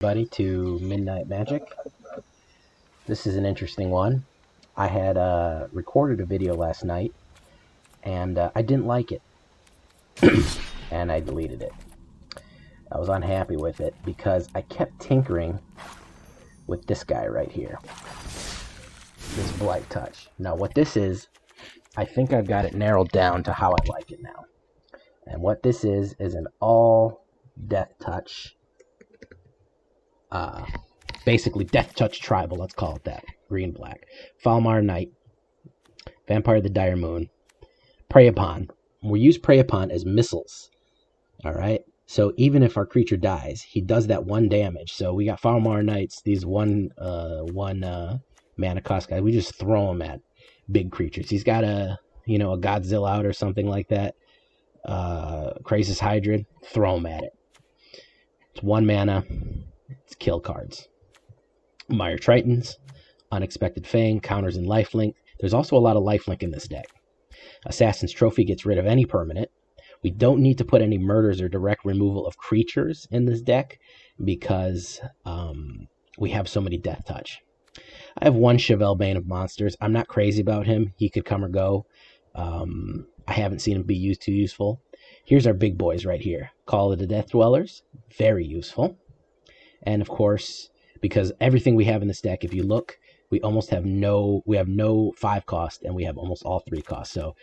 everybody to Midnight Magic. This is an interesting one. I had recorded a video last night, and I didn't like it, and I deleted it. I was unhappy with it because I kept tinkering with this guy right here, this Deathtouch. Now what this is, I think I've got it narrowed down to how I like it now. And what this is an all Deathtouch, basically Deathtouch tribal, let's call it that. Green black. Falmar Knight, Vampire of the Dire Moon, Prey Upon. We use Prey Upon as missiles. Alright? So even if our creature dies, he does that 1 damage. So we got Falmar Knights, these one mana cost guys. We just throw them at big creatures. He's got a Godzilla out or something like that. Krasis Hydra, throw them at it. It's 1 mana. It's kill cards. Mire Tritons, Unexpected Fang, counters and lifelink. There's also a lot of lifelink in this deck. Assassin's Trophy gets rid of any permanent. We don't need to put any murders or direct removal of creatures in this deck because we have so many Deathtouch. I have 1 Chevelle Bane of Monsters. I'm not crazy about him. He could come or go. I haven't seen him be used too useful. Here's our big boys right here. Call of the Death Dwellers. Very useful. And of course, because everything we have in this deck, if you look, we have no 5 cost and we have almost all 3 costs. So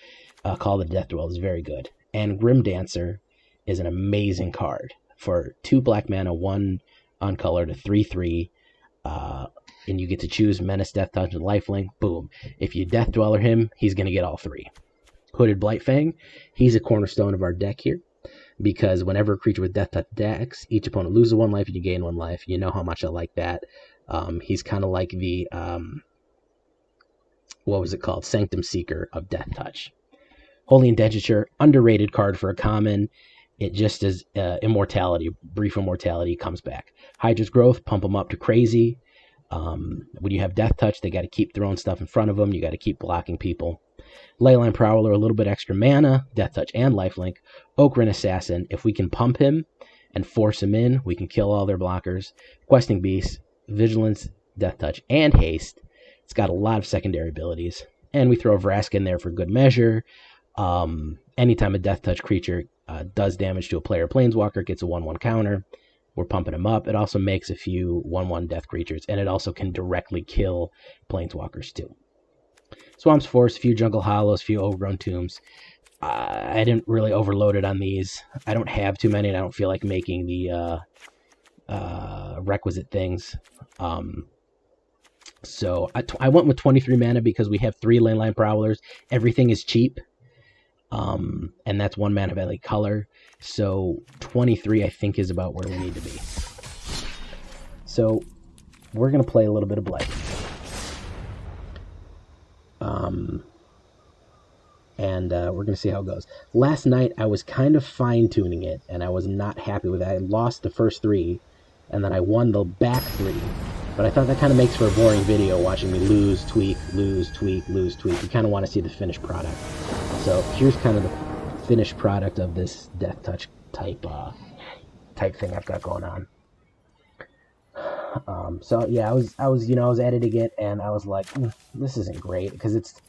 Call of the Death Dwellers is very good. And Grim Dancer is an amazing card for 2 black mana, 1 uncolored, a 3/3. And you get to choose Menace, Deathtouch, and Lifelink. Boom. If you Death Dweller him, he's going to get all 3. Hooded Blightfang, he's a cornerstone of our deck here. Because whenever a creature with Deathtouch attacks, each opponent loses 1 life and you gain 1 life. You know how much I like that. He's kind of like the, what was it called? Sanctum Seeker of Deathtouch. Holy Indenture, underrated card for a common. It just is immortality, brief immortality, comes back. Hydra's Growth, pump them up to crazy. When you have Deathtouch, they got to keep throwing stuff in front of them. You got to keep blocking people. Leyline Prowler, a little bit extra mana, Deathtouch and lifelink. Oakrin Assassin, if we can pump him and force him in, we can kill all their blockers. Questing Beast, Vigilance, Deathtouch, and Haste. It's got a lot of secondary abilities. And we throw Vraska in there for good measure. Anytime a Deathtouch creature does damage to a player planeswalker, it gets a 1/1 counter. We're pumping him up. It also makes a few 1/1 death creatures, and it also can directly kill planeswalkers too. Swamp's Force, a few Jungle Hollows, a few Overgrown Tombs. I didn't really overload it on these. I don't have too many, and I don't feel like making the requisite things. So I went with 23 mana because we have 3 Leyline Prowlers. Everything is cheap. And that's 1 mana of any color. So 23 I think is about where we need to be. So we're going to play a little bit of Blighted. We're going to see how it goes. Last night I was kind of fine-tuning it, and I was not happy with it. I lost the first 3, and then I won the back 3. But I thought that kind of makes for a boring video, watching me lose, tweak, lose, tweak, lose, tweak. You kind of want to see the finished product. So here's kind of the finished product of this Deathtouch type thing I've got going on. So yeah, I was editing it, and I was like, this isn't great because it's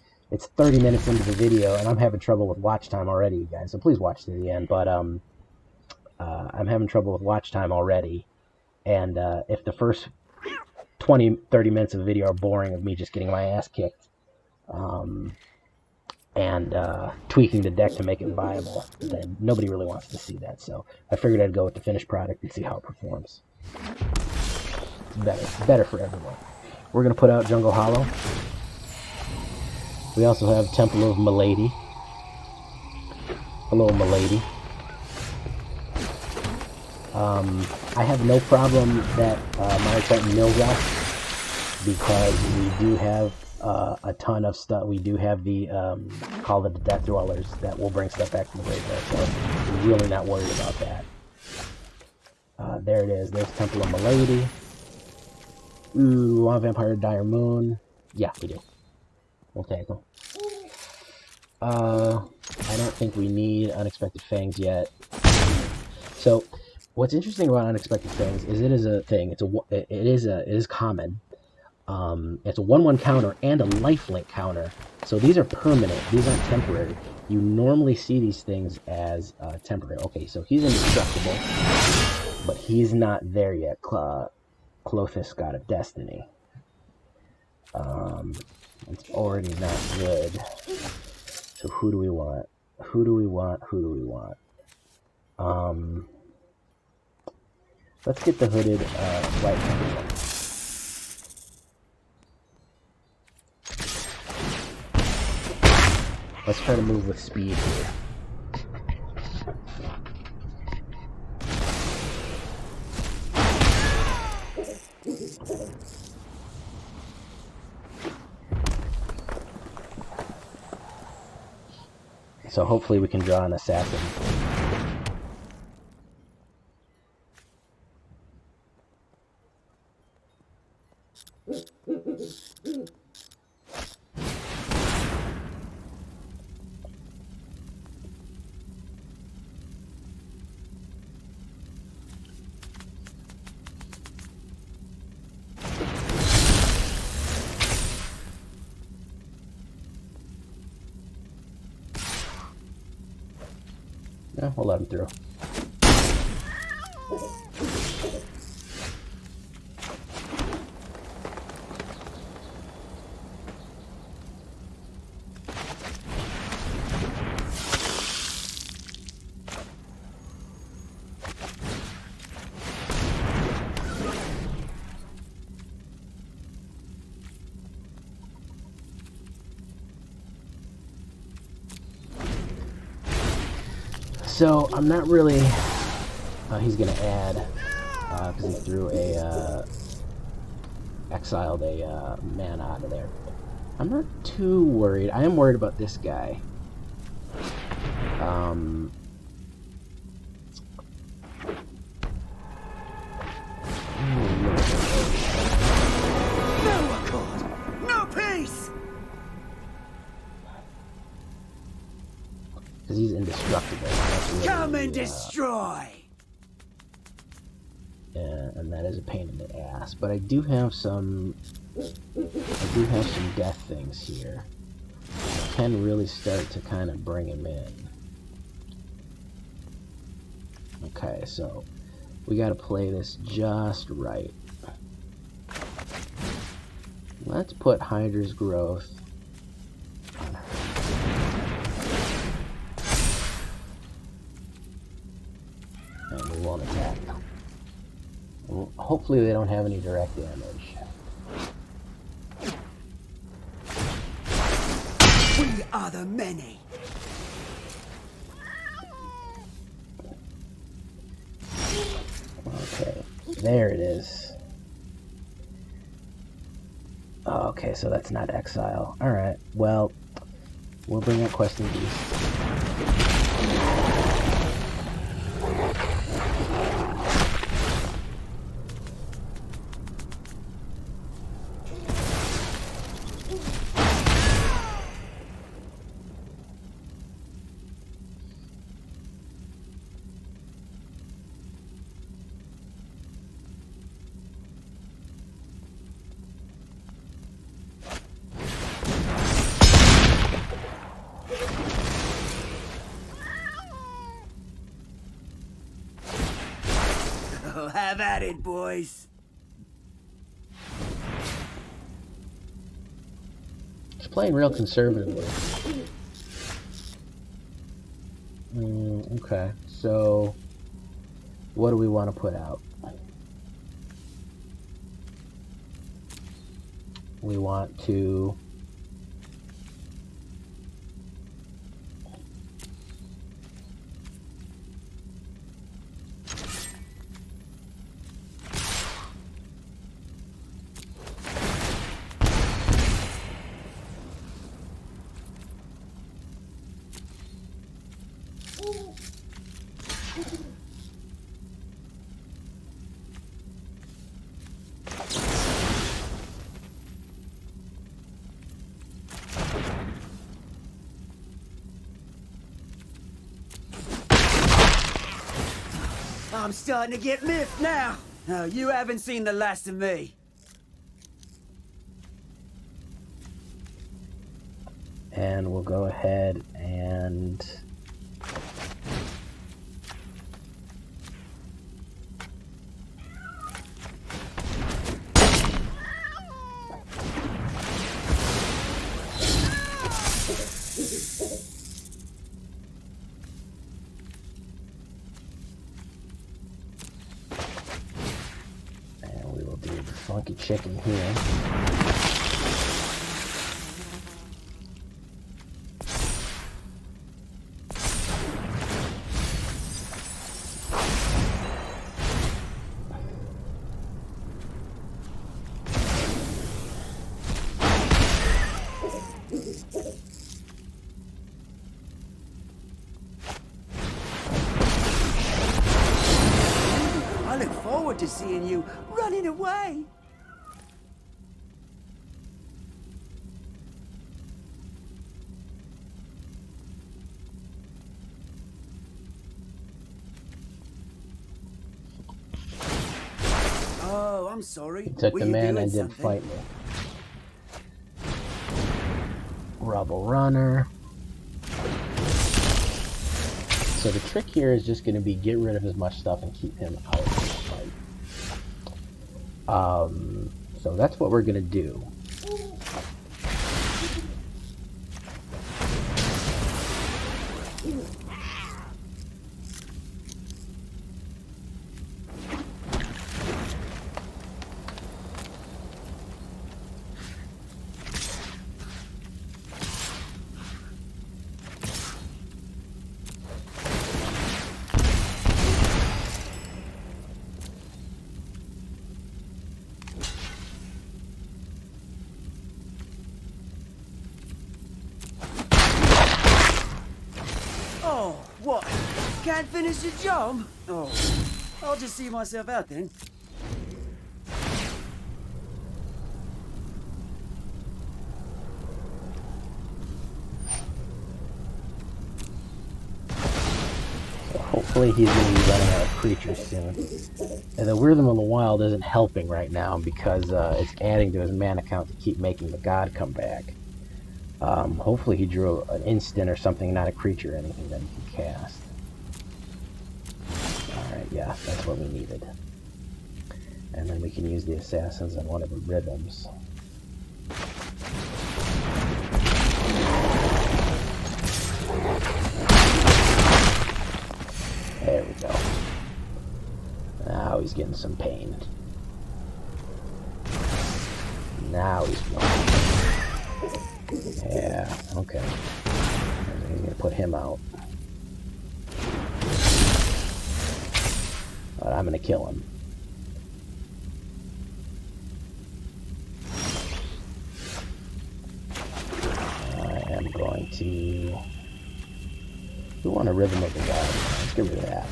30 minutes into the video, and I'm having trouble with watch time already, you guys. So please watch to the end. But I'm having trouble with watch time already, and if the first 20-30 minutes of the video are boring of me just getting my ass kicked and tweaking the deck to make it viable, then nobody really wants to see that. So I figured I'd go with the finished product and see how it performs. It's better for everyone. We're going to put out Jungle Hollow. We also have Temple of Milady. Hello, Milady. I have no problem that Mire Triton mills us because we do have a ton of stuff. We do have the Call of the Death Dwellers that will bring stuff back from the graveyard, so I'm really not worried about that. There it is. There's Temple of Milady. Ooh, want Vampire of the Dire Moon? Yeah, we do. We'll take them. I don't think we need Unexpected Fangs yet. So, What's interesting about unexpected things is it is a thing. It is common. It's a 1/1 counter and a lifelink counter. So these are permanent. These aren't temporary. You normally see these things as temporary. Okay, so he's indestructible, but he's not there yet. Clothis got a destiny. It's already not good. So who do we want? Who do we want? Who do we want? Let's get the hooded white one. Let's try to move with speed here. So hopefully we can draw an assassin. Yeah, we'll let him through. So I'm not really. He's gonna add because he threw a exiled a man out of there. I'm not too worried. I am worried about this guy. No accord, no peace. Because he's indestructible. Really, Come and destroy. Yeah, and that is a pain in the ass. But I do have some. Death things here. I can really start to kind of bring him in. Okay, so we got to play this just right. Let's put Hydra's growth on her. And we won't attack. Hopefully they don't have any direct damage. We are the many. Okay, there it is. Oh, okay, so that's not exile. Alright, well, we'll bring out Questing Beast. Oh, have at it, boys. He's playing real conservatively. Okay, so what do we want to put out? We want to I'm starting to get miffed now. No, you haven't seen the last of me. And we'll go ahead and... funky chicken here. I look forward to seeing you running away. Oh, I'm sorry. He took Were the you man doing and didn't something? fight me. Rubble runner. So the trick here is just going to be get rid of as much stuff and keep him out of the fight. So that's what we're going to do. Oh, what? Can't finish the job? Oh, I'll just see myself out then. Hopefully he's going to be running out of creatures soon. And the Rhythm of the Wild isn't helping right now because it's adding to his mana count to keep making the god come back. Hopefully he drew an instant or something, not a creature or anything that he can cast. Alright, yeah, that's what we needed. And then we can use the assassins on one of the rhythms. There we go. Now he's getting some pain. Now he's running. Yeah, okay. He's gonna put him out. But I'm gonna kill him. I am going to... We want a Rhythm of the Wild. Let's get rid of that.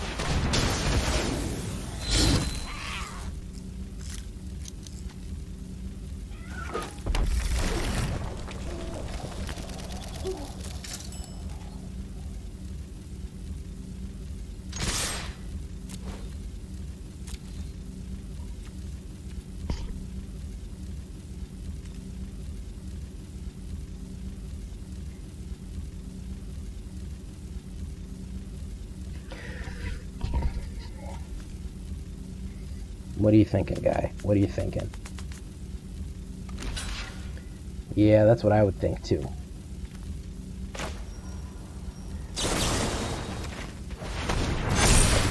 What are you thinking, guy? What are you thinking? Yeah, that's what I would think, too.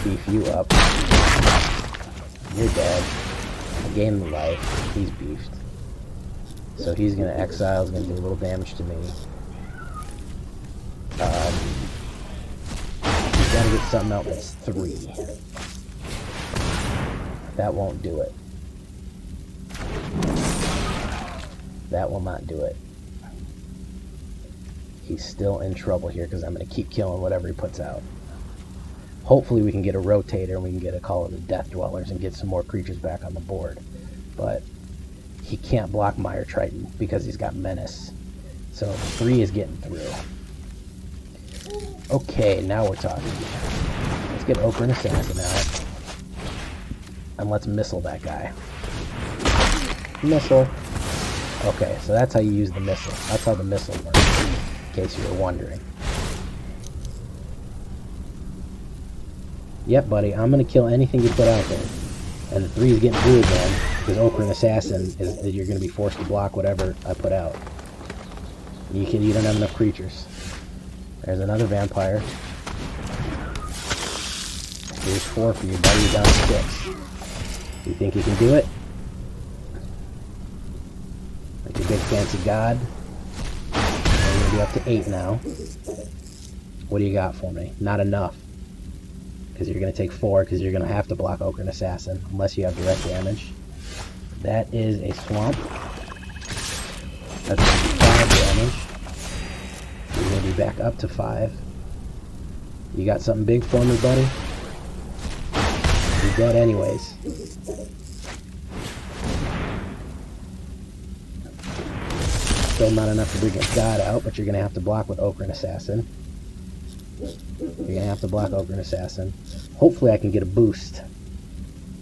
Beef you up. You're dead. I gained the life. He's beefed. So he's going to exile. He's going to do a little damage to me. He's got to get something out that's 3. That won't do it. That will not do it. He's still in trouble here because I'm going to keep killing whatever he puts out. Hopefully we can get a rotator and we can get a Call of the Death Dwellers and get some more creatures back on the board. But he can't block Mire Triton because he's got Menace. So 3 is getting through. Okay, now we're talking. Let's get Ochre and Assassin out. And let's missile that guy. Missile. Okay, so that's how you use the missile. That's how the missile works, in case you were wondering. Yep, buddy, I'm going to kill anything you put out there. And the 3 is getting blue again, because Ochre and Assassin, you're going to be forced to block whatever I put out. You don't have enough creatures. There's another vampire. Here's 4 for you, buddy. You're down to 6. You think you can do it? Like a big fancy god. We're going to be up to 8 now. What do you got for me? Not enough. Because you're going to take 4, because you're going to have to block Ochre and Assassin, unless you have direct damage. That is a swamp. That's going to be 5 damage. You're going to be back up to 5. You got something big for me, buddy? You're dead anyways. Still not enough to bring a god out, but you're going to have to block with Ochre and Assassin. You're going to have to block Ochre and Assassin. Hopefully I can get a boost.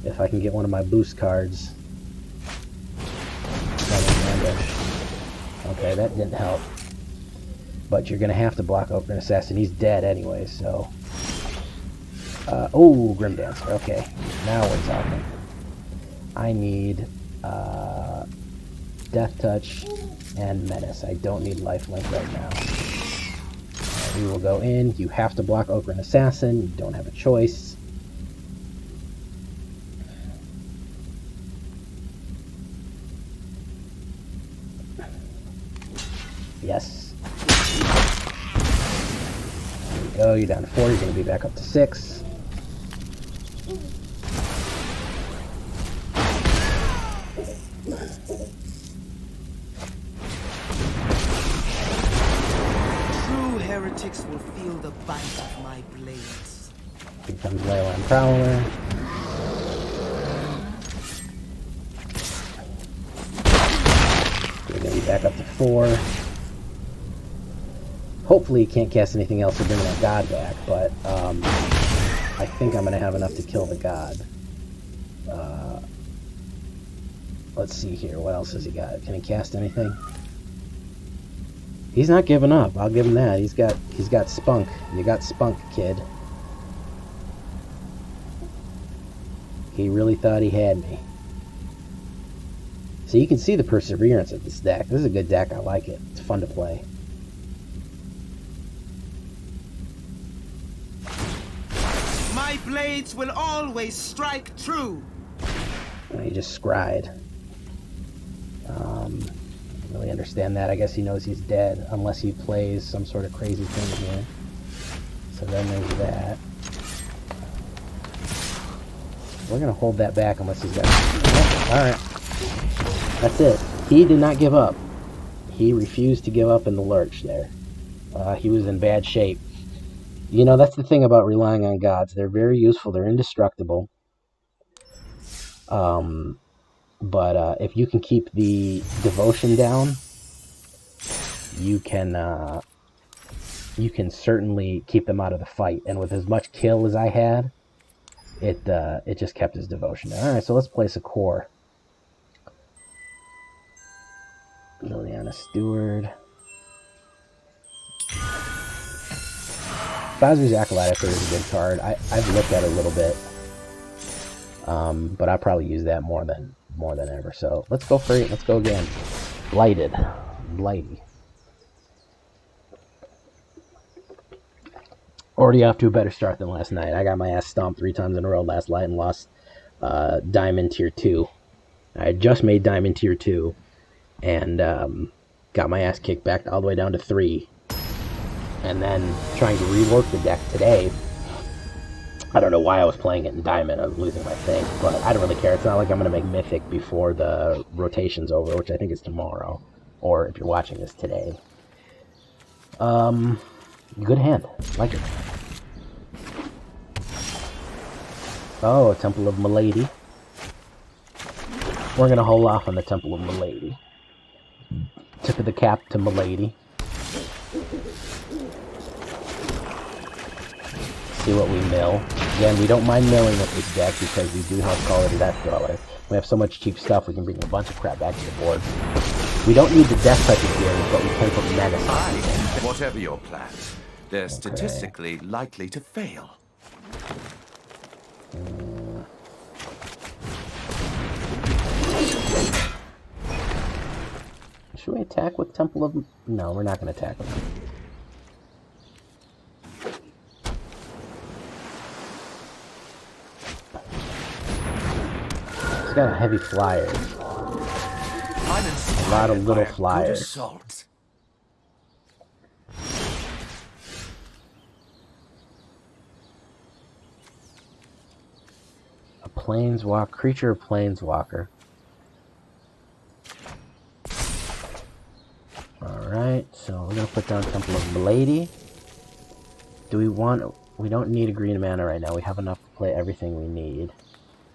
If I can get one of my boost cards. Okay, that didn't help. But you're going to have to block Ochre and Assassin. He's dead anyway, so... oh, Grim Dancer. Okay, now we're talking. I need Deathtouch and Menace. I don't need Lifelink right now. We will go in. You have to block Ochre and Assassin. You don't have a choice. Yes. There you go. You're down to 4. You're going to be back up to 6. Heretics will feel the bite of my blades. Here comes Leyland Prowler. We're going to be back up to 4. Hopefully you can't cast anything else to bring that god back, but I think I'm going to have enough to kill the god. Let's see here. What else has he got? Can he cast anything? He's not giving up. I'll give him that. He's got spunk. You got spunk, kid. He really thought he had me. So you can see the perseverance of this deck. This is a good deck. I like it. It's fun to play. My blades will always strike true. He just scried. Really understand that. I guess he knows he's dead unless he plays some sort of crazy thing here. So then there's that. We're gonna hold that back unless he's got... Oh, alright. That's it. He did not give up. He refused to give up in the lurch there. He was in bad shape. You know, that's the thing about relying on gods. They're very useful. They're indestructible. But if you can keep the devotion down, you can certainly keep them out of the fight. And with as much kill as I had, it just kept his devotion down. All right, so let's place a core. Liliana Steward. Bazoo's Acolyte I figure is a good card. I've looked at it a little bit, but I probably use that more than ever. So let's go for it. Let's go again. Blighted. Blighty. Already off to a better start than last night. I got my ass stomped 3 times in a row last night and lost Diamond Tier 2. I had just made Diamond Tier 2 and got my ass kicked back all the way down to 3. And then trying to rework the deck today. I don't know why I was playing it in Diamond. I was losing my thing, but I don't really care. It's not like I'm going to make Mythic before the rotation's over, which I think is tomorrow. Or if you're watching this today. Good hand. Like it. Oh, Temple of Milady. We're going to hold off on the Temple of Milady. Tip of the cap to Milady. See what we mill. Again, we don't mind milling with this deck because we do have Call of the Death Dweller. We have so much cheap stuff, we can bring a bunch of crap back to the board. We don't need the Deathtouch here, but we can put Menace on. Whatever your plans, they're statistically likely to fail. Should we attack with Temple of... No, we're not going to attack with him. He's got heavy flyers. A lot of little flyers. A planeswalker, creature of planeswalker. Alright, so we're gonna put down Temple of Blighted. Do we want... We don't need a green mana right now. We have enough to play everything we need.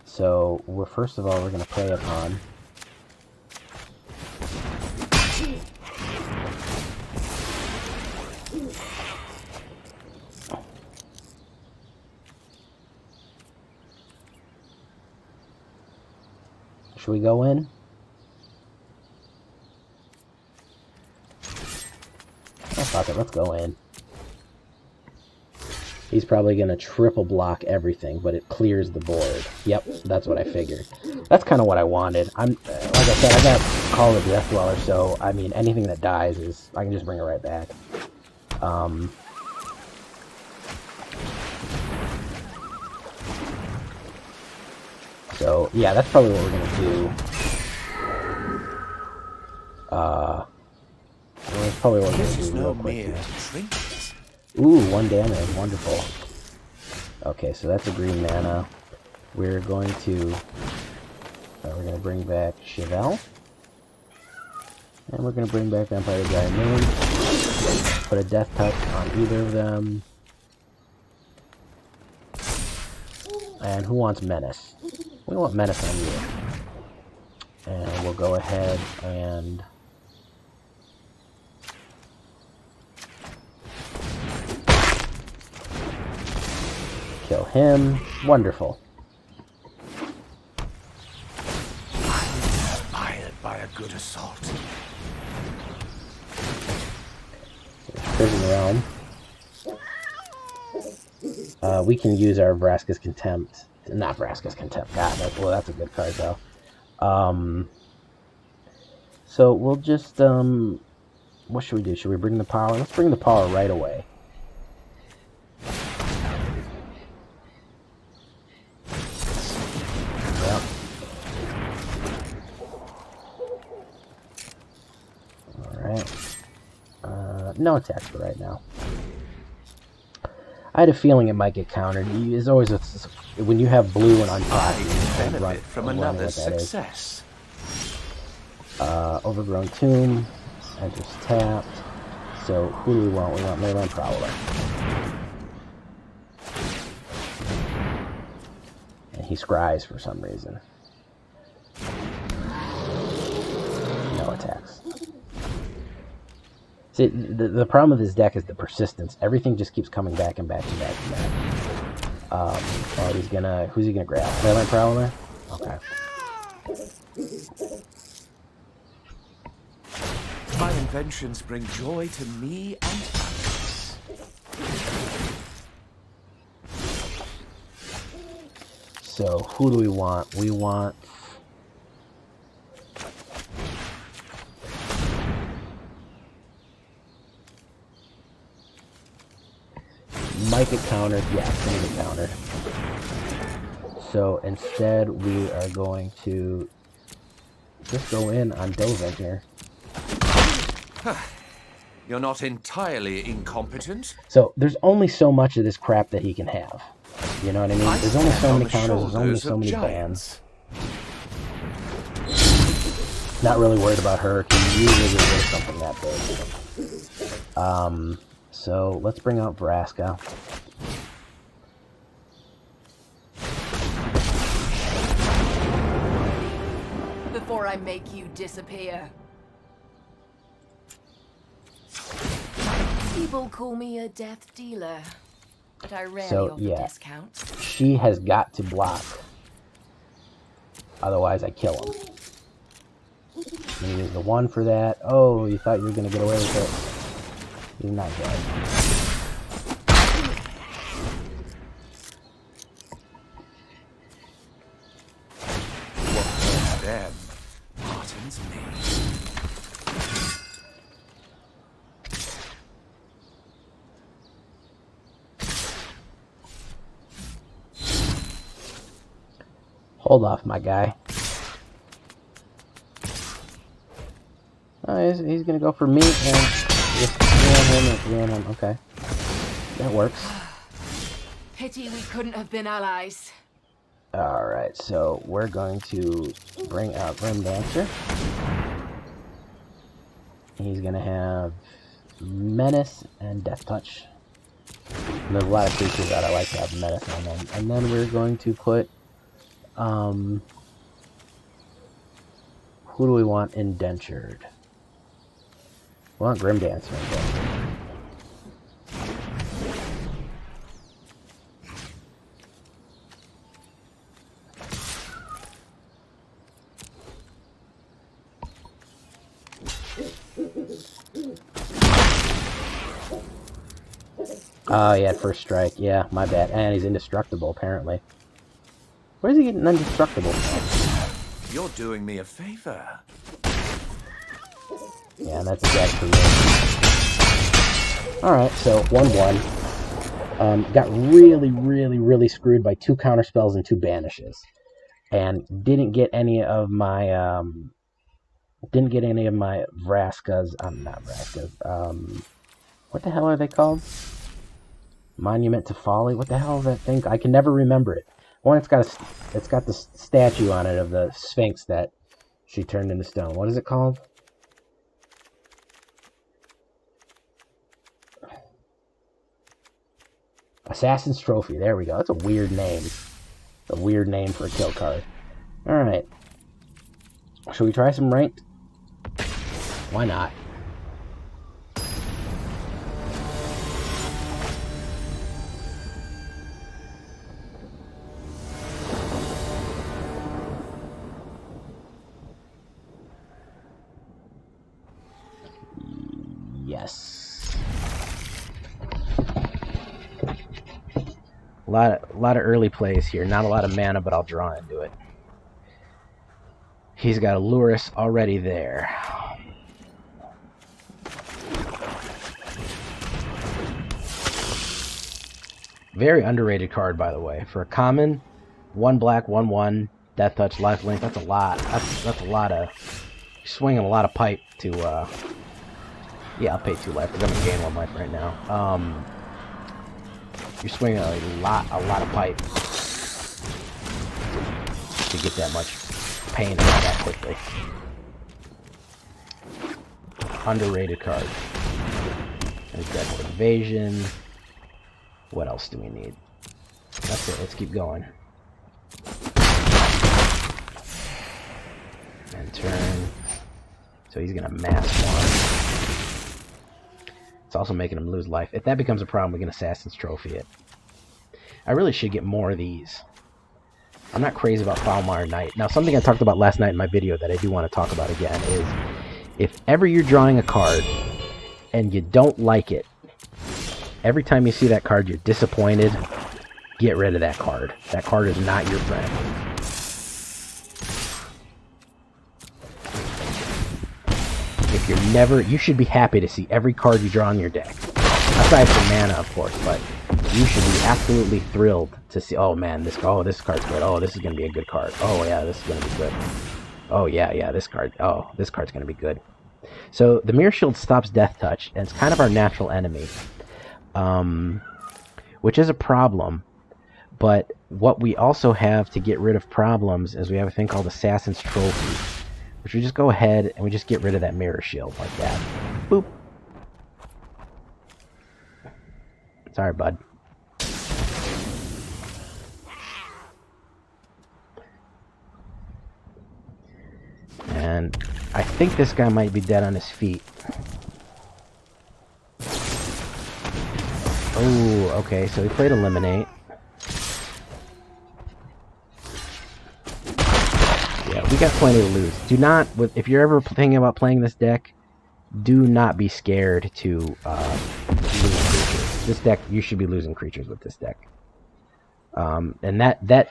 So, first of all, we're gonna Prey Upon. Should we go in? Oh, fuck it, let's go in. He's probably going to triple block everything, but it clears the board. Yep, that's what I figured. That's kind of what I wanted. Like I said, I got Call of the Death Dweller, so, I mean, anything that dies is... I can just bring it right back. So, yeah, that's probably what we're going to do. That's probably what we're going to do real quick. Ooh, 1 damage. Wonderful. Okay, so that's a green mana. We're going to... we're going to bring back Chevelle. And we're going to bring back Vampire the Dire Moon. Put a Deathtouch on either of them. And who wants Menace? We want Menace on you. And we'll go ahead and... kill him. Wonderful. I'm inspired by a good assault. Prison Realm. We can use our Vraska's Contempt. Not Vraska's Contempt. God, that's a good card though. So we'll just what should we do? Should we bring the power? Let's bring the power right away. Yep. Alright. No attacks for right now. I had a feeling it might get countered. It's always when you have blue and untapped, I benefit from another success. Overgrown Tomb, enters tapped. So who do we want? We want Leyline Prowler. And he scries for some reason. No attacks. See, the problem with this deck is the persistence. Everything just keeps coming back and back and back and back. Oh, who's he gonna grab? Leyline Prowler? Okay. My inventions bring joy to me and others. So, who do we want? We want... might get countered. Yeah, it's going to get countered. So, instead, we are going to just go in on Dovin here. You're not entirely incompetent. So, there's only so much of this crap that he can have. You know what I mean? There's only so many counters, there's only so many bans. Not really worried about her. Can usually get rid of something that big. So, let's bring out Vraska. Before I make you disappear. People call me a death dealer. but I rarely So, offer yeah. discounts. She has got to block. Otherwise, I kill him. I'm gonna use the 1 for that. Oh, you thought you were gonna get away with it. He's not dead. What them? Martin's me. Hold off, my guy. Oh, he's gonna go for me and just 3 on him and 3 on him. Okay. That works. Pity we couldn't have been allies. Alright, so we're going to bring out Grim Dancer. He's gonna have Menace and Deathtouch. And there's a lot of creatures that I like to have Menace on them. And then we're going to put who do we want indentured? We want Grim Dancer indentured. Oh, he had first strike. Yeah, my bad. And he's indestructible, apparently. Where is he getting indestructible from? You're doing me a favor. Yeah, that's dead for me. Alright, so 1-1. Got really screwed by 2 counterspells and 2 banishes. And didn't get any of my Vraskas. Not Vraskas. What the hell are they called? Monument to Folly? What the hell is that thing? I can never remember it. One, it's got the statue on it of the Sphinx that she turned into stone. What is it called? Assassin's Trophy. There we go. That's a weird name. A weird name for a kill card. Alright. Should we try some ranked? Why not? Yes. A lot of early plays here. Not a lot of mana, but I'll draw into it. He's got a Lurus already there. Very underrated card, by the way. For a common, 1 black, 1/1, Deathtouch, lifelink. That's a lot. That's a lot of. You're swinging a lot of pipe to. Yeah, I'll pay 2 life because I'm gonna gain 1 life right now. You're swinging a lot of pipe to get that much pain out that quickly. Underrated card. There's Deadwood Invasion. What else do we need? That's it. Let's keep going. And turn. So he's gonna mass 1. It's also making him lose life. If that becomes a problem, we can Assassin's Trophy it. I really should get more of these. I'm not crazy about Foulmire Knight. Now, something I talked about last night in my video that I do want to talk about again is if ever you're drawing a card and you don't like it, every time you see that card you're disappointed, get rid of that card. That card is not your friend. If you're never, you should be happy to see every card you draw in your deck. Aside from mana, of course, but you should be absolutely thrilled to see, oh man, this card's good. Oh, this is going to be a good card. Oh yeah, this is going to be good. Oh yeah, this card's going to be good. So the Mirror Shield stops Deathtouch, and it's kind of our natural enemy. Which is a problem. But what we also have to get rid of problems is we have a thing called Assassin's Trophy, which we just go ahead and we just get rid of that Mirror Shield like that. Boop. Sorry, bud. And I think this guy might be dead on his feet. Oh Ooh, okay, so he played Eliminate. Yeah, we got plenty to lose. Do not, if you're ever thinking about playing this deck, do not be scared to lose creatures. This deck, you should be losing creatures with this deck. And that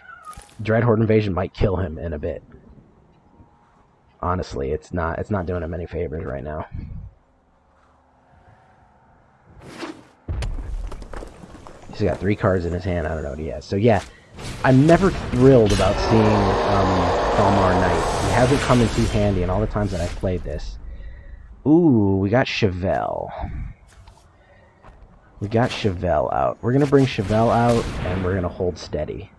Dreadhorde Invasion might kill him in a bit. Honestly, it's not doing him any favors right now. He's got 3 cards in his hand. I don't know what he has. So yeah, I'm never thrilled about seeing Falmar Knight. He hasn't come in too handy in all the times that I've played this. Ooh, we got Chevelle. We got Chevelle out. We're going to bring Chevelle out, and we're going to hold steady.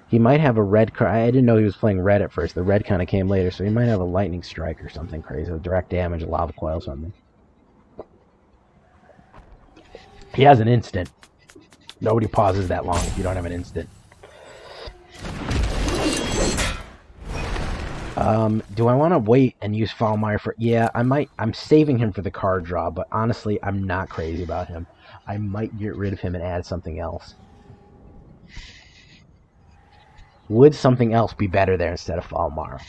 He might have a red card. I didn't know he was playing red at first. The red kind of came later, so he might have a Lightning Strike or something crazy. Direct damage, a Lava Coil, something. He has an instant. Nobody pauses that long if you don't have an instant. Do I want to wait and use Falmire for... Yeah, I might. I'm saving him for the card draw, but honestly, I'm not crazy about him. I might get rid of him and add something else. Would something else be better there instead of Foulmire?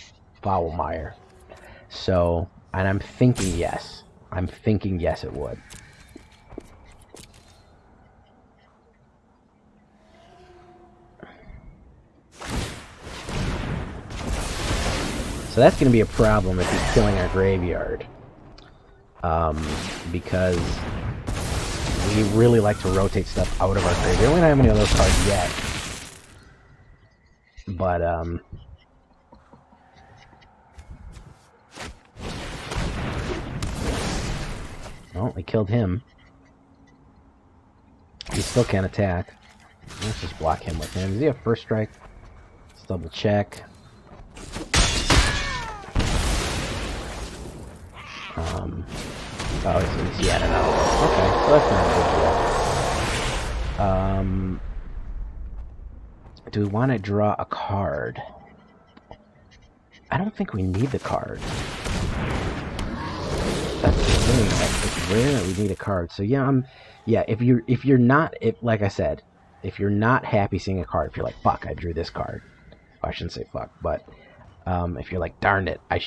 So, and I'm thinking yes. I'm thinking yes it would. So that's going to be a problem if he's killing our graveyard. Because we really like to rotate stuff out of our graveyard. We don't have any of those cards yet. But, well, we killed him. He still can't attack. Let's just block him with him. Does he have first strike? Let's double check. Oh, it's yet another. Okay, so that's not a big deal. Do we want to draw a card? I don't think we need the card. That's the thing. It's rare that we need a card. So yeah, if you're not, like I said, if you're not happy seeing a card, if you're like, fuck, I drew this card. Oh, I shouldn't say fuck, but if you're like, darn it, I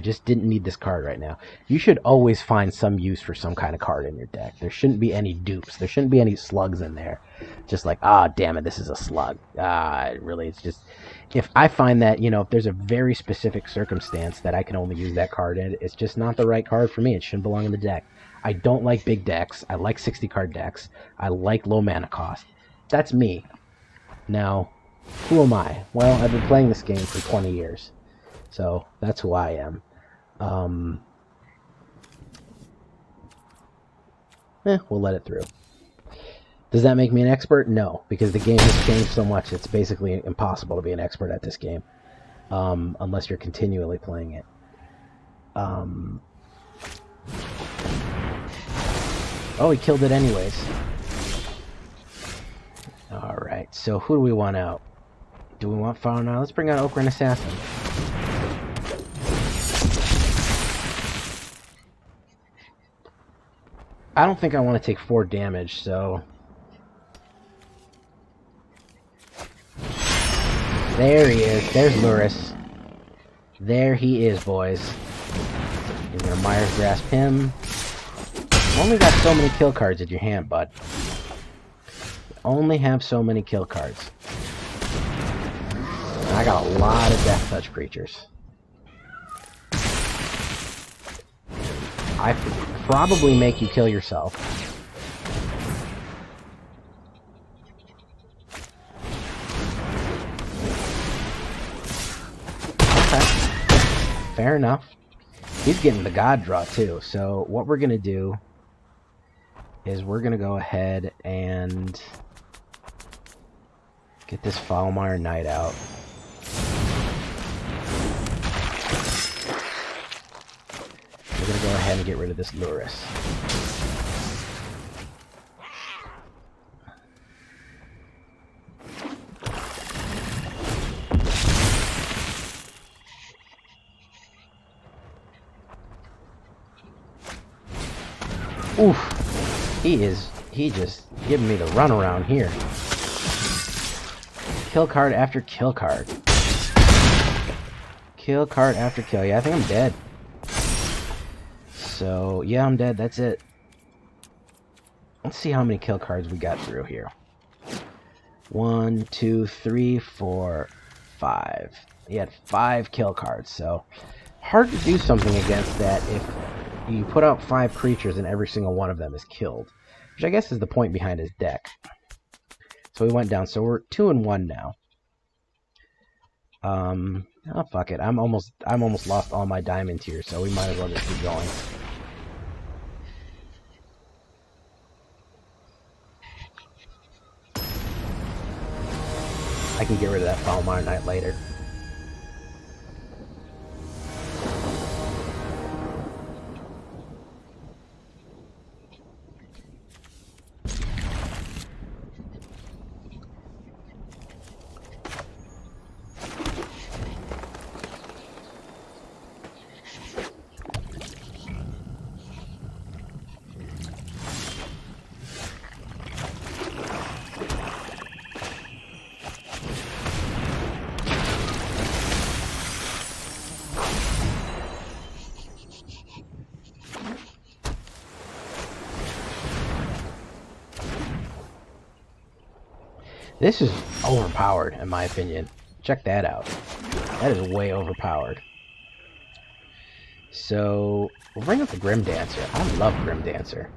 just didn't need this card right now. You should always find some use for some kind of card in your deck. There shouldn't be any dupes. There shouldn't be any slugs in there. Just like, damn it, this is a slug. It's just, if I find that, if there's a very specific circumstance that I can only use that card in, it's just not the right card for me. It shouldn't belong in the deck. I don't like big decks. I like 60 card decks. I like low mana cost. That's me. Now, who am I? Well, I've been playing this game for 20 years. So, that's who I am. We'll let it through. Does that make me an expert? No, because the game has changed so much, it's basically impossible to be an expert at this game. Unless you're continually playing it. Oh, he killed it anyways. Alright, so who do we want out? Do we want Fauna now? Let's bring out Okraine Assassin. I don't think I want to take 4 damage, so... There he is. There's Luris. There he is, boys. You're gonna Myers Grasp him. You only got so many kill cards in your hand, bud. You only have so many kill cards. I got a lot of Deathtouch creatures. I probably make you kill yourself. Okay. Fair enough. He's getting the God draw too. So what we're going to do is we're going to go ahead and get this Foulmire Knight out. We're going to go ahead and get rid of this Luris. Oof. He just giving me the runaround here. Kill card after kill card. Kill card after kill. Yeah, I think I'm dead. So, yeah, I'm dead. That's it. Let's see how many kill cards we got through here. 1, 2, 3, 4, 5. He had 5 kill cards, so hard to do something against that if you put out 5 creatures and every single one of them is killed, which I guess is the point behind his deck. So we went down. So we're 2-1 now. Oh fuck it. I'm almost lost all my diamonds here, so we might as well just keep going. I can get rid of that Falmar Knight later. This is overpowered, in my opinion. Check that out. That is way overpowered. So, we'll bring up the Grim Dancer. I love Grim Dancer.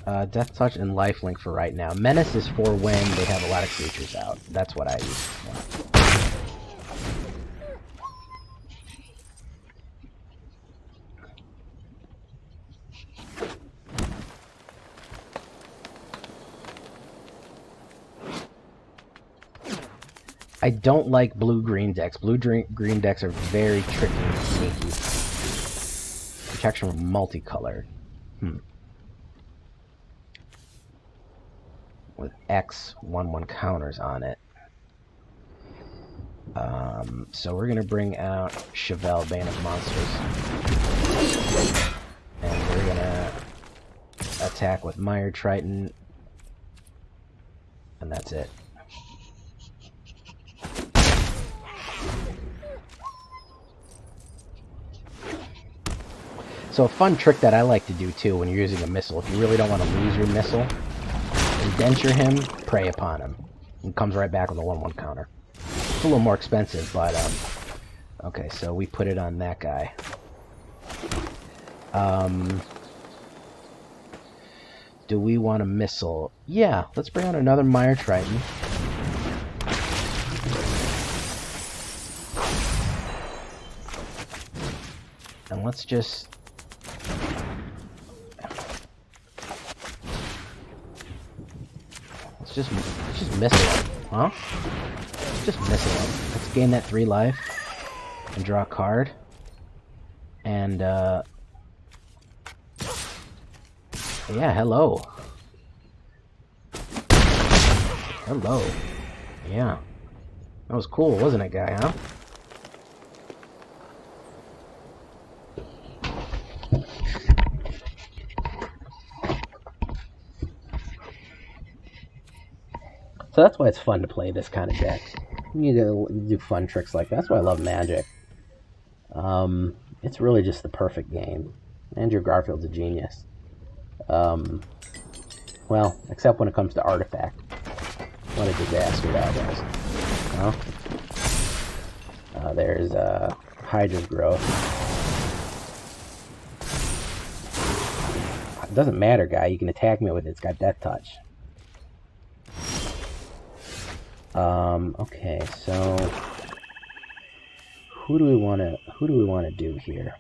Deathtouch and Lifelink for right now. Menace is for when they have a lot of creatures out. That's what I use for. I don't like blue-green decks. Blue-green decks are very tricky and sneaky. Protection from multicolored. With X 1/1 counters on it. So we're going to bring out Chevelle, Bane of Monsters. And we're going to attack with Mire Triton. And that's it. So a fun trick that I like to do too when you're using a missile, if you really don't want to lose your missile, indenture him, prey upon him. And comes right back with a 1/1 counter. It's a little more expensive, but okay, so we put it on that guy. Do we want a missile? Yeah, let's bring out another Mire Triton. And let's just missile him, huh? Just missile him. Let's gain that 3 life and draw a card. And yeah, hello. Hello. Yeah. That was cool, wasn't it, guy, huh? So that's why it's fun to play this kind of deck. You do fun tricks like that. That's why I love Magic. It's really just the perfect game. Andrew Garfield's a genius. Well, except when it comes to Artifact. What a disaster that was. Well, there's Hydra's Growth. It doesn't matter, guy. You can attack me with it. It's got Deathtouch. Okay, so who do we want to do here?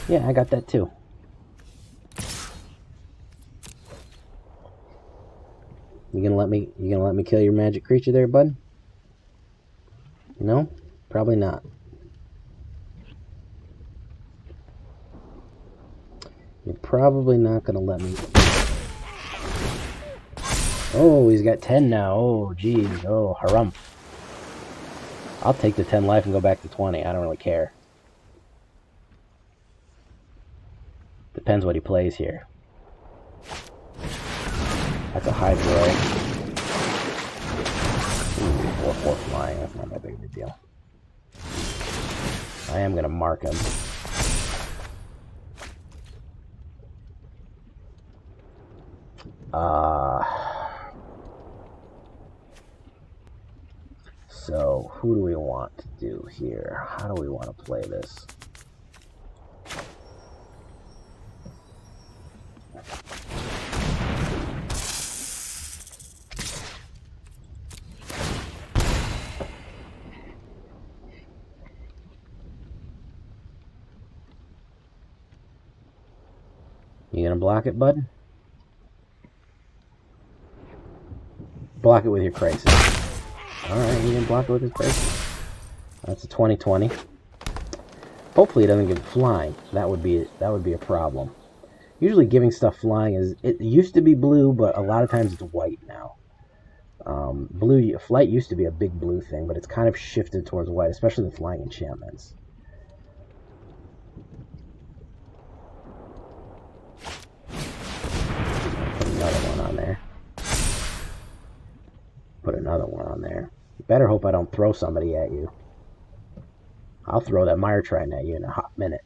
Yeah, I got that too. You gonna let me kill your magic creature there, bud? No? Probably not. You're probably not going to let me. Oh, he's got 10 now. Oh, geez. Oh, harumph. I'll take the 10 life and go back to 20. I don't really care. Depends what he plays here. That's a high throw. Ooh, 4-4 flying. That's not that big of a deal. I am going to mark him. So, who do we want to do here? How do we want to play this? You gonna block it, bud? Block it with your crisis. Alright, you can block it with his crisis. That's a 20-20. Hopefully it doesn't give flying. That would be a problem. Usually giving stuff flying it used to be blue, but a lot of times it's white now. Flight used to be a big blue thing, but it's kind of shifted towards white, especially the flying enchantments. Put another one on there. Put another one on there. You better hope I don't throw somebody at you. I'll throw that Mire Triton at you in a hot minute.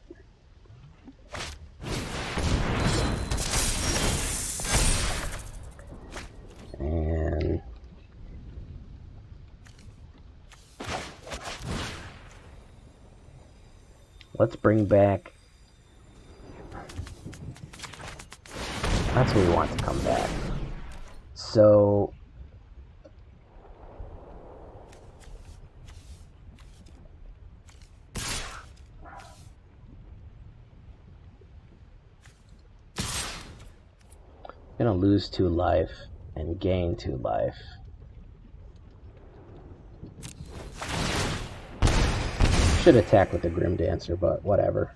And let's bring back. That's what we want to come back. So I'm gonna lose 2 life and gain 2 life. Should attack with the Grim Dancer, but whatever.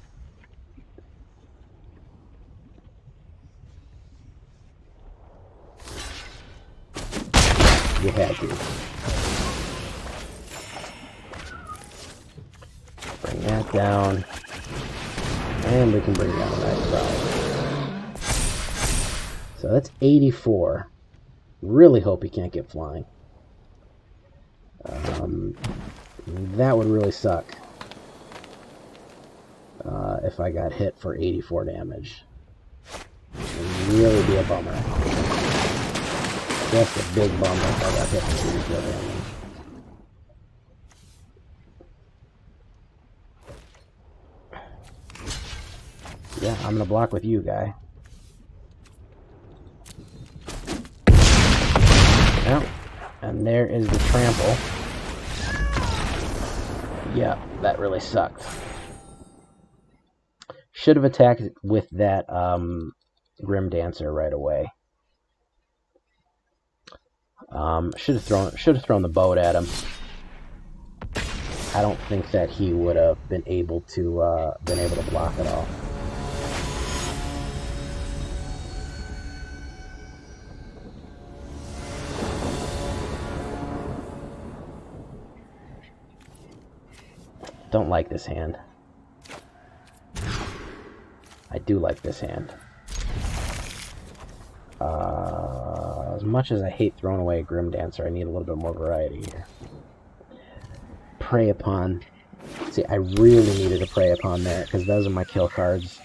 You had to. Bring that down. And we can bring down a nice ride. So that's 84. Really hope he can't get flying. That would really suck. If I got hit for 84 damage. It would really be a bummer. That's a big bummer if I got hit for 84 damage. Yeah, I'm gonna block with you, guy. Yep. And there is the trample. Yeah, that really sucked. Should have attacked with that Grim Dancer right away. Should have thrown the boat at him. I don't think that he would have been able to block it all. Don't like this hand. I do like this hand. As much as I hate throwing away a Grim Dancer, I need a little bit more variety here. Prey Upon. See, I really needed a Prey Upon there, because those are my kill cards.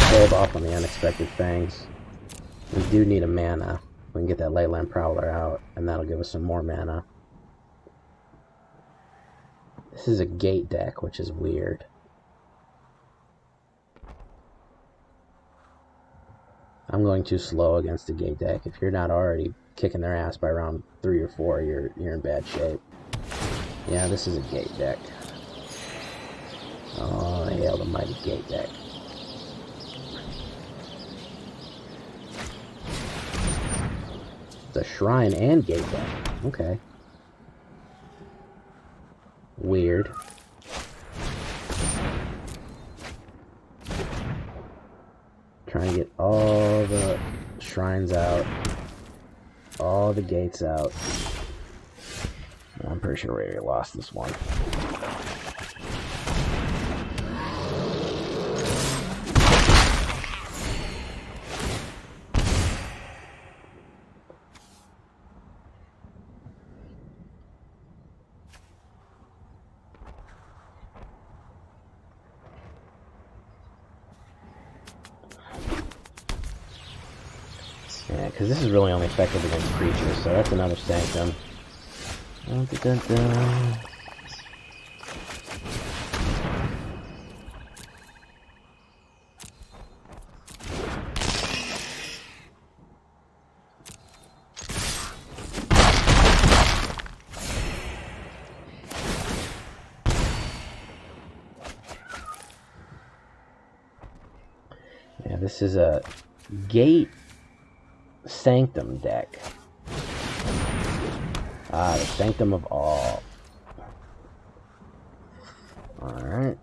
Hold off on the Unexpected Fangs. We do need a mana. We can get that Leyland Prowler out, and that'll give us some more mana. This is a gate deck, which is weird. I'm going too slow against the gate deck. If you're not already kicking their ass by round 3 or 4, you're in bad shape. Yeah, this is a gate deck. Oh, hail the mighty gate deck. It's a shrine and gate deck. Okay. Weird. Trying to get all the shrines out, all the gates out. I'm pretty sure we already lost this one. Yeah, because this is really only effective against creatures, so that's another sanctum. Dun, dun, dun, dun. Yeah, this is a gate sanctum deck. Ah, the sanctum of all. Alright.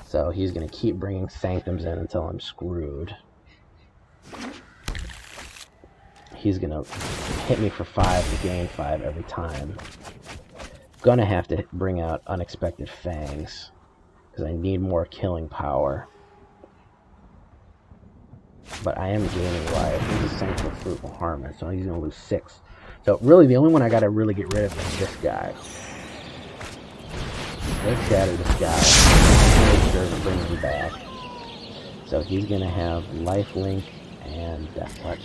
So he's going to keep bringing sanctums in until I'm screwed. He's going to hit me for 5 to gain 5 every time. Gonna have to bring out Unexpected Fangs, because I need more killing power. But I am gaining life. This is Sanctum Fruit will harm it, so he's going to lose 6. So really, the only one I got to really get rid of is this guy. Let's shatter this guy. Make sure to bring him back. So he's going to have Lifelink and Deathtouch.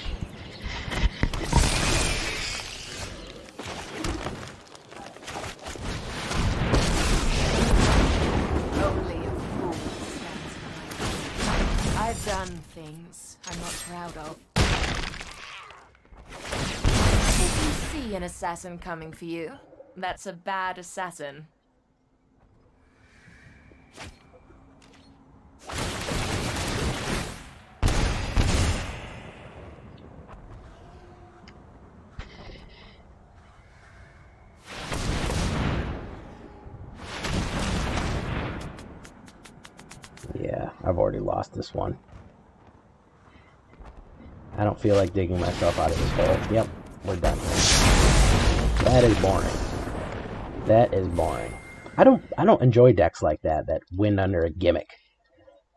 I've done things I'm not proud of. If you see an assassin coming for you, that's a bad assassin. Yeah, I've already lost this one. I don't feel like digging myself out of this hole. Yep, we're done. That is boring. That is boring. I don't enjoy decks like that win under a gimmick.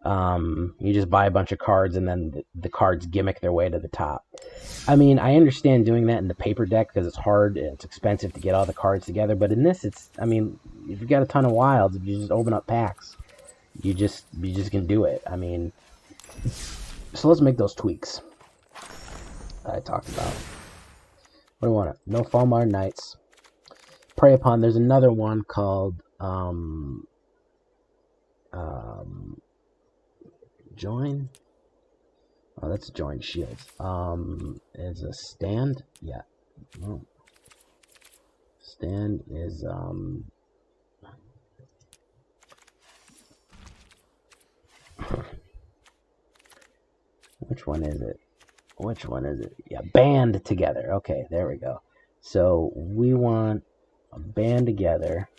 You just buy a bunch of cards and then the cards gimmick their way to the top. I mean, I understand doing that in the paper deck because it's hard and it's expensive to get all the cards together. But in this, I mean, if you've got a ton of wilds, if you just open up packs, you just can do it. I mean, so let's make those tweaks I talked about. What do I want? No Falmar Knights. Prey Upon. There's another one called Join. Oh, that's Join Shields. Is a stand? Yeah. No. Stand is which one is it? Which one is it? Yeah, band together. Okay, there we go. So we want a band together.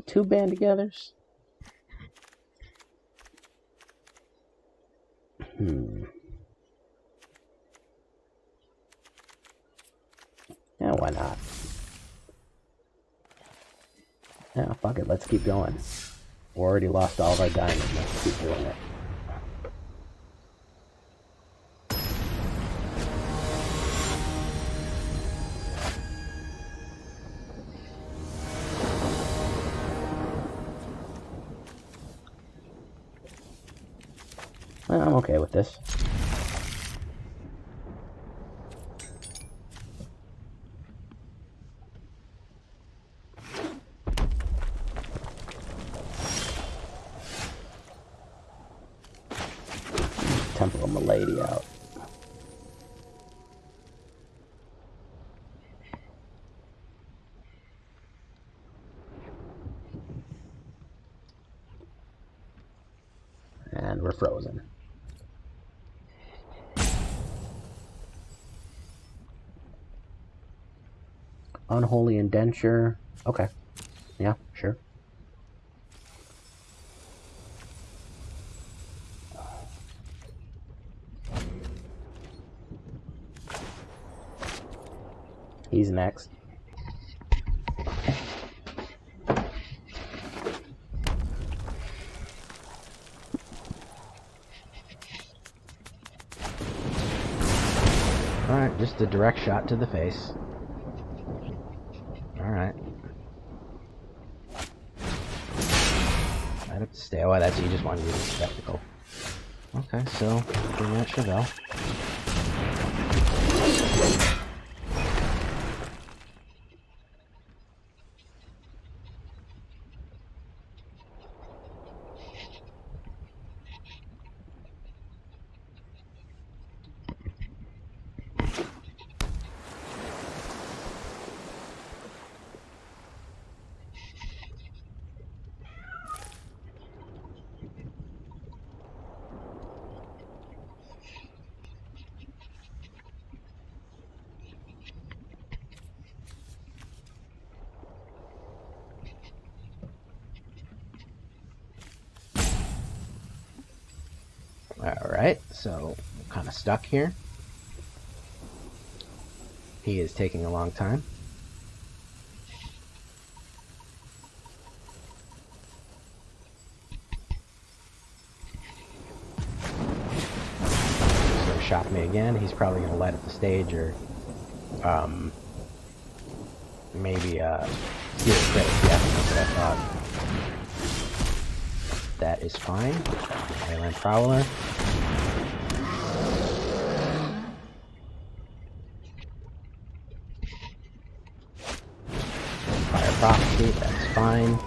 2 band togethers? Yeah, why not? Yeah, fuck it. Let's keep going. We already lost all of our diamonds. Let's keep doing it. I'm okay with this. Temple of Milady out. And we're frozen. Unholy Indenture. Okay. Yeah, sure. He's next. Alright, just a direct shot to the face. Alright. Right up to stay. Oh, that's you just wanted to use a spectacle. Okay, so bring out Chevelle. Alright, so we're kind of stuck here. He is taking a long time. So shock me again. He's probably going to light up the stage, or maybe steal the credits. Yeah, that's what I thought. That is fine. Highland Prowler. Fire Prophecy, that's fine.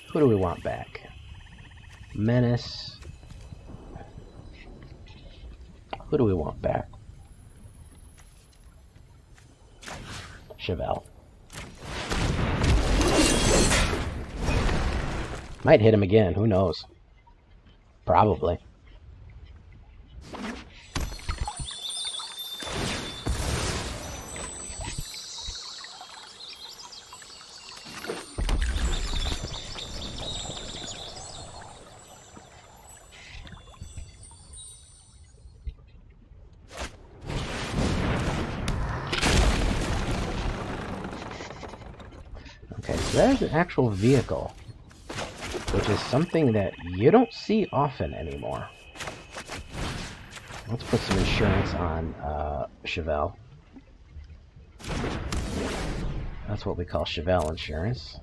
Who do we want back? Menace. Who do we want back? Chevelle. Might hit him again, who knows? Probably. Okay, so there's an actual vehicle, which is something that you don't see often anymore. Let's put some insurance on Chevelle. That's what we call Chevelle insurance.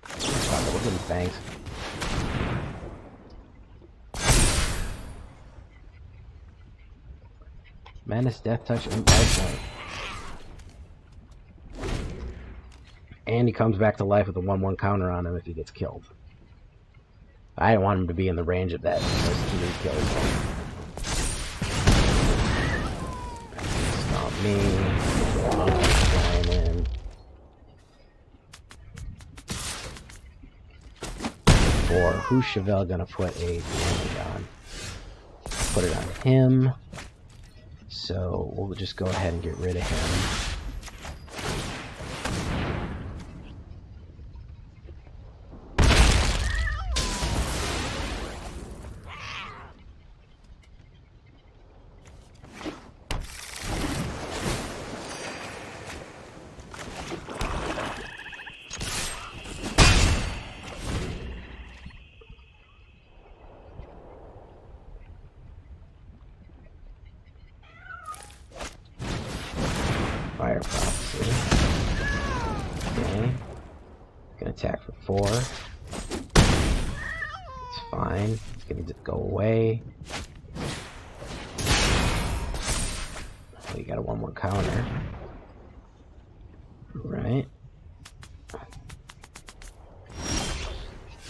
Look at these things. Menace, Deathtouch, and Blighted. And he comes back to life with a 1/1 counter on him if he gets killed. I didn't want him to be in the range of that because he needs kills. Stomp me. Flying in. Or who's Chevelle gonna put a damage on? Put it on him. So we'll just go ahead and get rid of him. 4. It's fine. It's gonna just go away. We got a 1/1 counter. Right.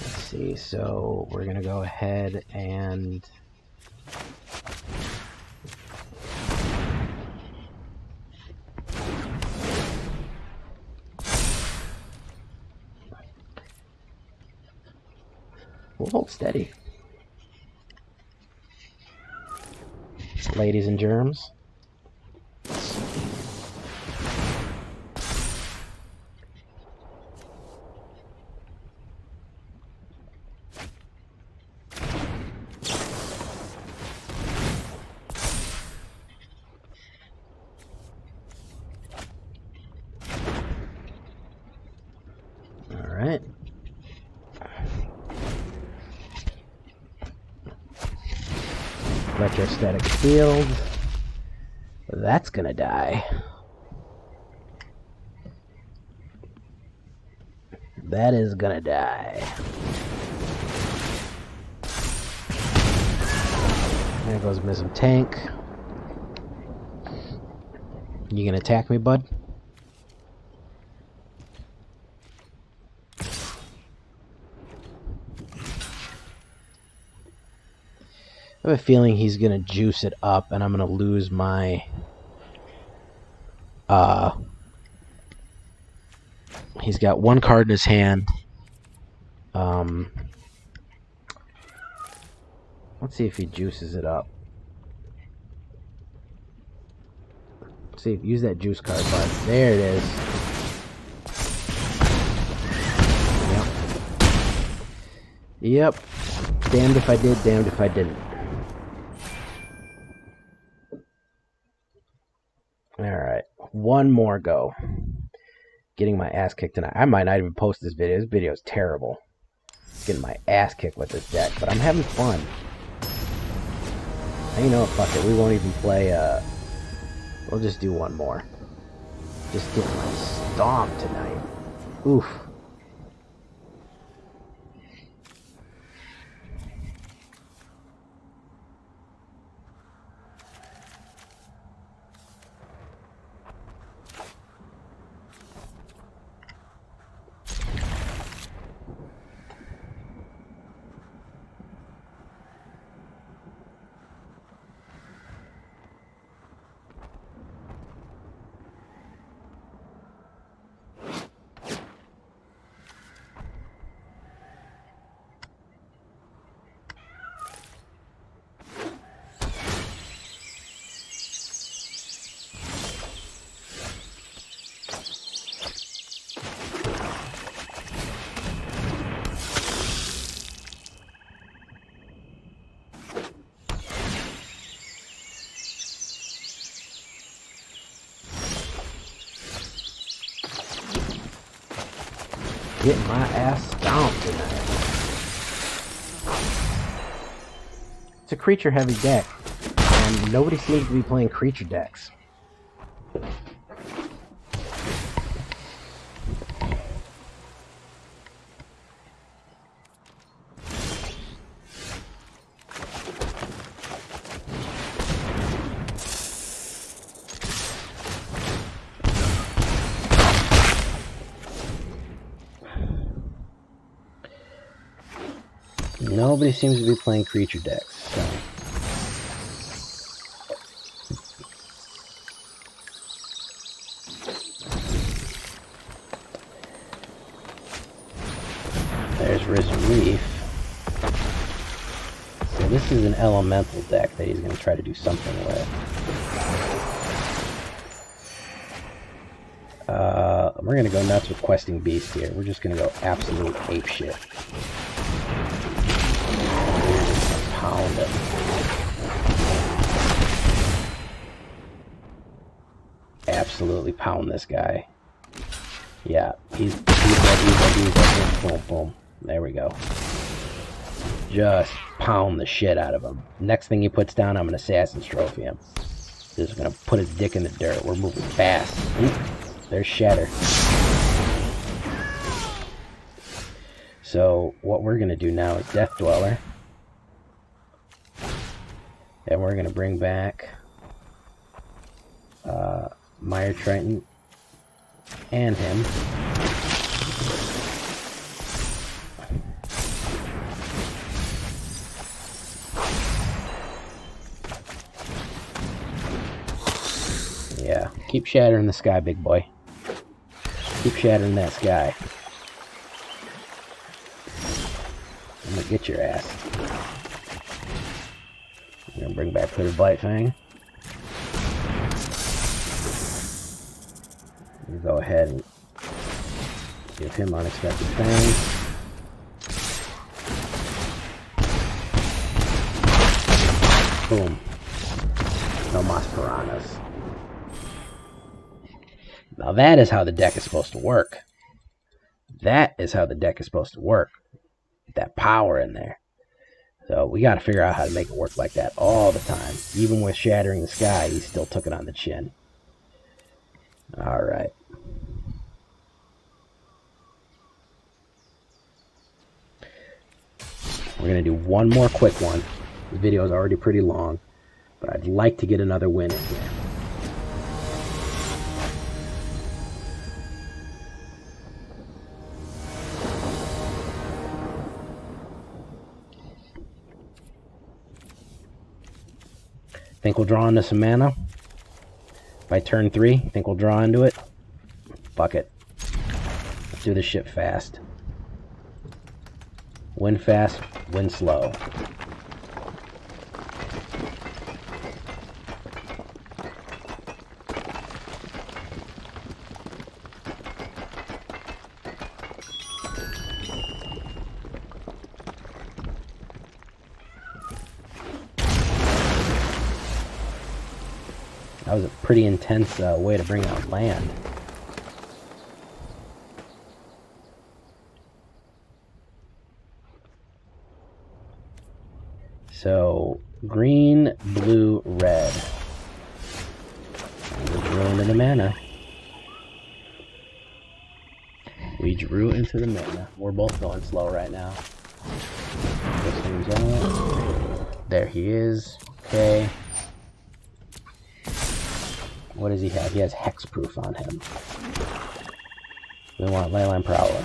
Let's see. So we're gonna go ahead and we'll hold steady. Ladies and germs. Alright. Electrostatic field. That's gonna die. That is gonna die. There goes missing tank. You gonna attack me, bud? I have a feeling he's gonna juice it up and I'm gonna lose my he's got 1 card in his hand. Let's see if he juices it up. Let's see, use that juice card, bud. There it is. Yep. Damned if I did, damned if I didn't. Alright, 1 more go. Getting my ass kicked tonight. I might not even post this video. This video is terrible. Getting my ass kicked with this deck, but I'm having fun. And you know what, fuck it. We won't even play, we'll just do 1 more. Just get my stomp tonight. Oof. Getting my ass stomped tonight. It's a creature heavy deck, and nobody seems to be playing creature decks. Nobody seems to be playing creature decks, so. There's Risen Reef. So this is an elemental deck that he's going to try to do something with. We're going to go nuts with Questing Beast here. We're just going to go absolute apeshit. Pound him. Absolutely pound this guy. Yeah, he's dead. Boom, boom. There we go. Just pound the shit out of him. Next thing he puts down, I'm an Assassin's Trophy him. Just gonna put his dick in the dirt. We're moving fast. Oop, there's Shatter. So what we're going to do now is Death Dweller. And we're going to bring back Mire Triton and him. Yeah, keep shattering the sky, big boy. Keep shattering that sky. I'm gonna get your ass. I'm gonna bring back Hooded Blightfang. Go ahead and give him Unexpected Fang. Boom. No Mas Piranhas. Now that is how the deck is supposed to work. That is how the deck is supposed to work. That power in there. So we got to figure out how to make it work like that all the time. Even with Shattering the Sky, he still took it on the chin. Alright. We're going to do one more quick one. The video is already pretty long, but I'd like to get another win in here. Think we'll draw into some mana? By turn 3, think we'll draw into it? Fuck it. Let's do this shit fast. Win fast, win slow. That was a pretty intense way to bring out land. So, green, blue, red. And we drew into the mana. We drew into the mana. We're both going slow right now. This thing's out. There he is. Okay. What does he have? He has hexproof on him. We want Leyline Prowler.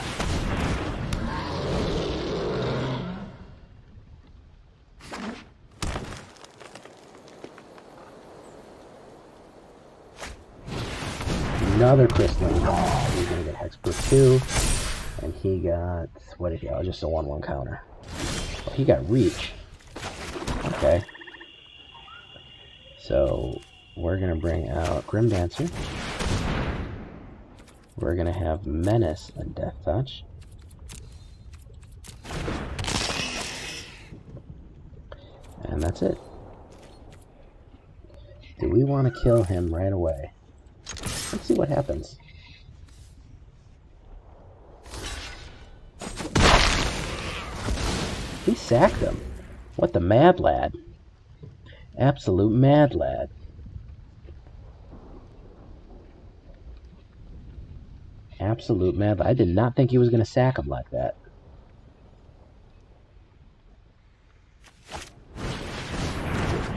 Another crystalline. He's gonna get hexproof too. And he got, what did he have? Just a 1/1 counter. Oh, he got reach. Okay. So we're gonna bring out Grim Dancer. We're gonna have Menace and Deathtouch. And that's it. Do we want to kill him right away? Let's see what happens. He sacked him. What the mad lad. Absolute mad lad. Absolute mad lad. I did not think he was going to sack him like that.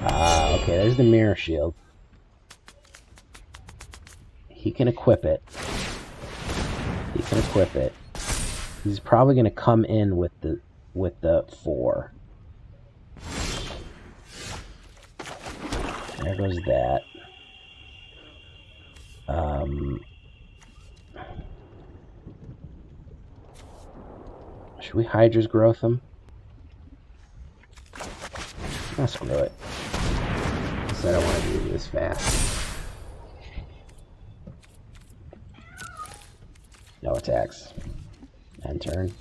Ah, okay, there's the mirror shield. He can equip it. He can equip it. He's probably going to come in with the 4. There goes that. Should we Hydra's Growth him? Oh, screw it. So I don't want to do this fast. No attacks. End turn.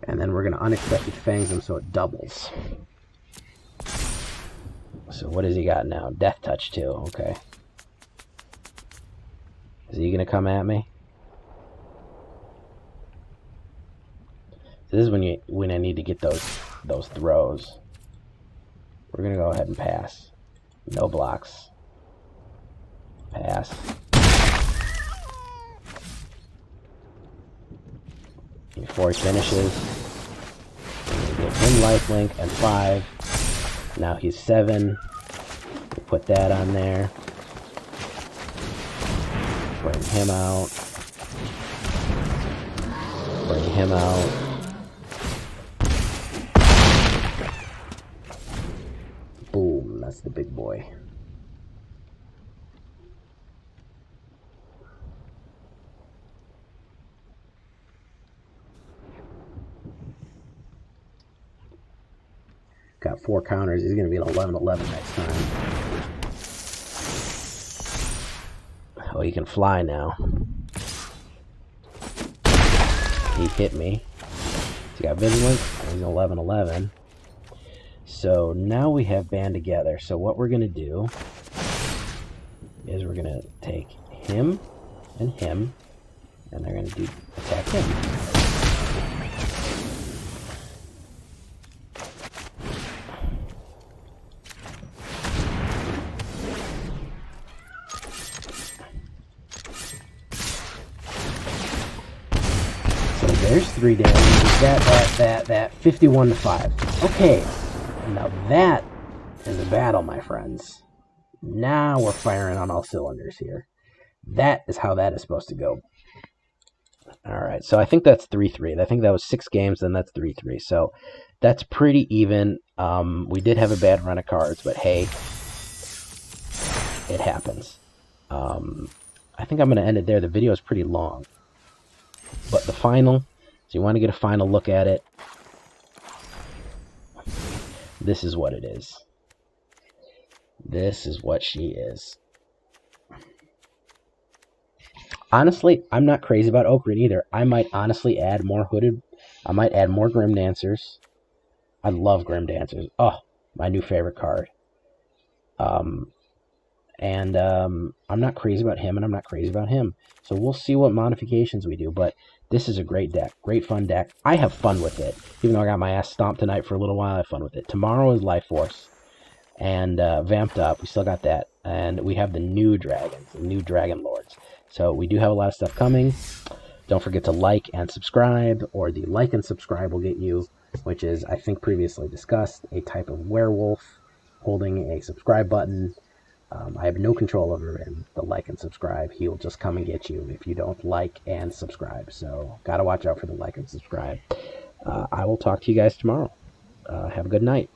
And then we're going to Unexpected Fangs him so it doubles. So what has he got now? Deathtouch too, okay. Is he going to come at me? This is when I need to get those throws. We're going to go ahead and pass. No blocks. Pass. Before he finishes, we give him lifelink and 5. Now he's 7. We put that on there. Bring him out. Bring him out. Boom, that's the big boy. Got 4 counters. He's going to be an 11-11 next time. Oh, he can fly now. He hit me. He got Vigilant. He's 11-11. So now we have Band Together. So what we're going to do is we're going to take him, and they're going to attack him. There's 3 damage. That 51-5. Okay, now that is a battle, my friends. Now we're firing on all cylinders here. That is how that is supposed to go. Alright, so I think that's 3-3. I think that was 6 games, then that's 3-3. So that's pretty even. We did have a bad run of cards, but hey, it happens. I think I'm going to end it there. The video is pretty long. But the final, so you want to get a final look at it. This is what it is. This is what she is. Honestly, I'm not crazy about Oak Green either. I might honestly add more Hooded. I might add more Grim Dancers. I love Grim Dancers. Oh, my new favorite card. I'm not crazy about him, and I'm not crazy about him. So we'll see what modifications we do, but this is a great deck. Great fun deck. I have fun with it. Even though I got my ass stomped tonight for a little while, I have fun with it. Tomorrow is Life Force. And Vamped Up, we still got that. And we have the new dragons, the new Dragon Lords. So we do have a lot of stuff coming. Don't forget to like and subscribe, or the like and subscribe will get you, which is, I think previously discussed, a type of werewolf holding a subscribe button. I have no control over him, the like and subscribe. He will just come and get you if you don't like and subscribe. So, gotta watch out for the like and subscribe. I will talk to you guys tomorrow. Have a good night.